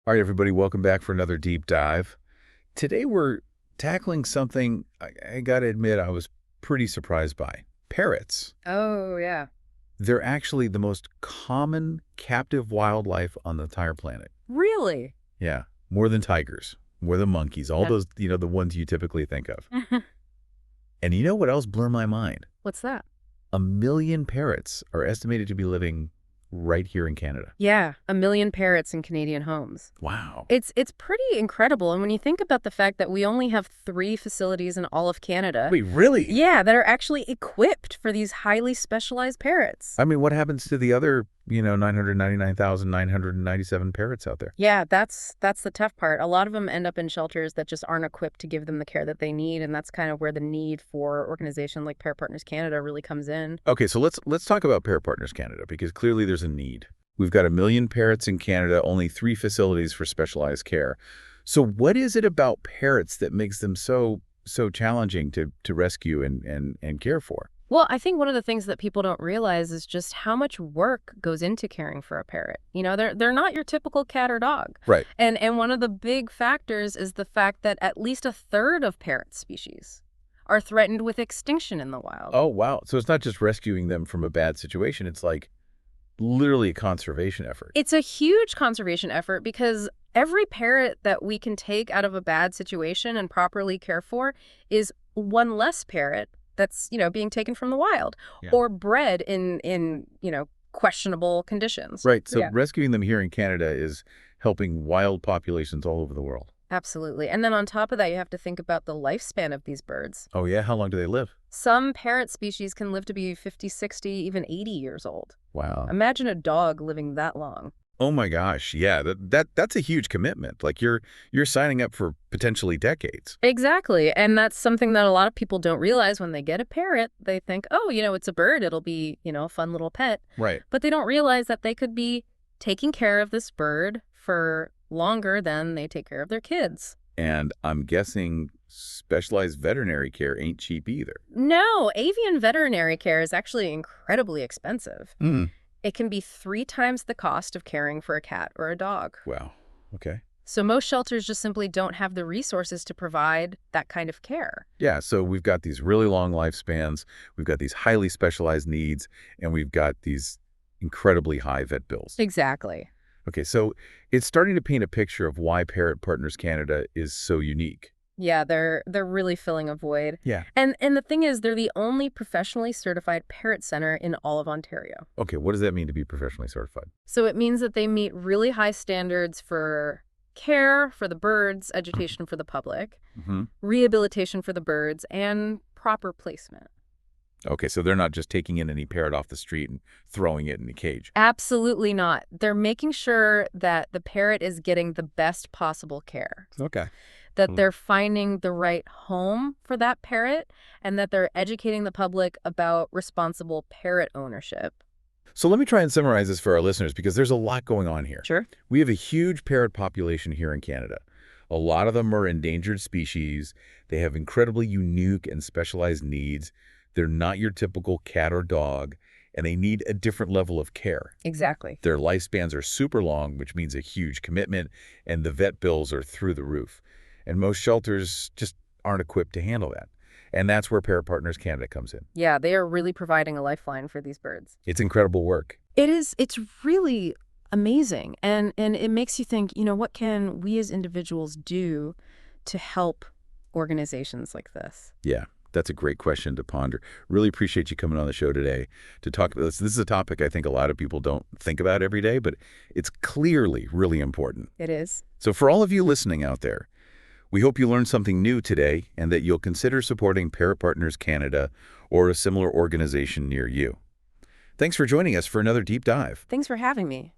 All right, everybody, welcome back for another deep dive. Today we're tackling something I got to admit I was pretty surprised by. Parrots. Oh, yeah. They're actually the most common captive wildlife on the entire planet. Really? Yeah, more than tigers, more than monkeys, all That- those, the ones you typically think of. And you know what else blew my mind? What's that? 1 million parrots are estimated to be living right here in Canada. Yeah, 1 million parrots in Canadian homes. Wow. It's pretty incredible. And when you think about the fact that we only have 3 facilities in all of Canada. Wait, really? Yeah, that are actually equipped for these highly specialized parrots. I mean, what happens to the other, 999,997 parrots out there? Yeah, that's the tough part. A lot of them end up in shelters that just aren't equipped to give them the care that they need, and that's kind of where the need for an organization like Parrot Partners Canada really comes in. Okay, so let's talk about Parrot Partners Canada, because clearly there's a need. We've got 1 million parrots in Canada, only 3 facilities for specialized care. So what is it about parrots that makes them so challenging to rescue and care for? Well, I think one of the things that people don't realize is just how much work goes into caring for a parrot. They're not your typical cat or dog. Right. And one of the big factors is the fact that at least a third of parrot species are threatened with extinction in the wild. Oh, wow. So it's not just rescuing them from a bad situation. It's like literally a conservation effort. It's a huge conservation effort because every parrot that we can take out of a bad situation and properly care for is one less parrot that's, being taken from the wild or bred in questionable conditions. Right. So Yeah. rescuing them here in Canada is helping wild populations all over the world. Absolutely. And then on top of that, you have to think about the lifespan of these birds. Oh, yeah? How long do they live? Some parrot species can live to be 50, 60, even 80 years old. Wow. Imagine a dog living that long. Oh my gosh, yeah, that's a huge commitment. Like you're signing up for potentially decades. Exactly. And that's something that a lot of people don't realize when they get a parrot. They think, oh, it's a bird. It'll be, a fun little pet. Right. But they don't realize that they could be taking care of this bird for longer than they take care of their kids. And I'm guessing specialized veterinary care ain't cheap either. No, avian veterinary care is actually incredibly expensive. Mm. It can be 3 times the cost of caring for a cat or a dog. Wow. Okay. So most shelters just simply don't have the resources to provide that kind of care. Yeah, so we've got these really long lifespans, we've got these highly specialized needs, and we've got these incredibly high vet bills. Exactly. Okay, so it's starting to paint a picture of why Parrot Partners Canada is so unique. Yeah, they're really filling a void. Yeah. And the thing is, they're the only professionally certified parrot center in all of Ontario. Okay, what does that mean to be professionally certified? So it means that they meet really high standards for care for the birds, education for the public, rehabilitation for the birds, and proper placement. Okay, so they're not just taking in any parrot off the street and throwing it in a cage. Absolutely not. They're making sure that the parrot is getting the best possible care. Okay. That they're finding the right home for that parrot, and that they're educating the public about responsible parrot ownership. So let me try and summarize this for our listeners, because there's a lot going on here. Sure. We have a huge parrot population here in Canada. A lot of them are endangered species. They have incredibly unique and specialized needs. They're not your typical cat or dog, and they need a different level of care. Exactly. Their lifespans are super long, which means a huge commitment, and the vet bills are through the roof. And most shelters just aren't equipped to handle that. And that's where Parrot Partners Canada comes in. Yeah, they are really providing a lifeline for these birds. It's incredible work. It is. It's really amazing. And it makes you think, what can we as individuals do to help organizations like this? Yeah, that's a great question to ponder. Really appreciate you coming on the show today to talk about this. This is a topic I think a lot of people don't think about every day, but it's clearly really important. It is. So for all of you listening out there, we hope you learned something new today and that you'll consider supporting Parrot Partners Canada or a similar organization near you. Thanks for joining us for another deep dive. Thanks for having me.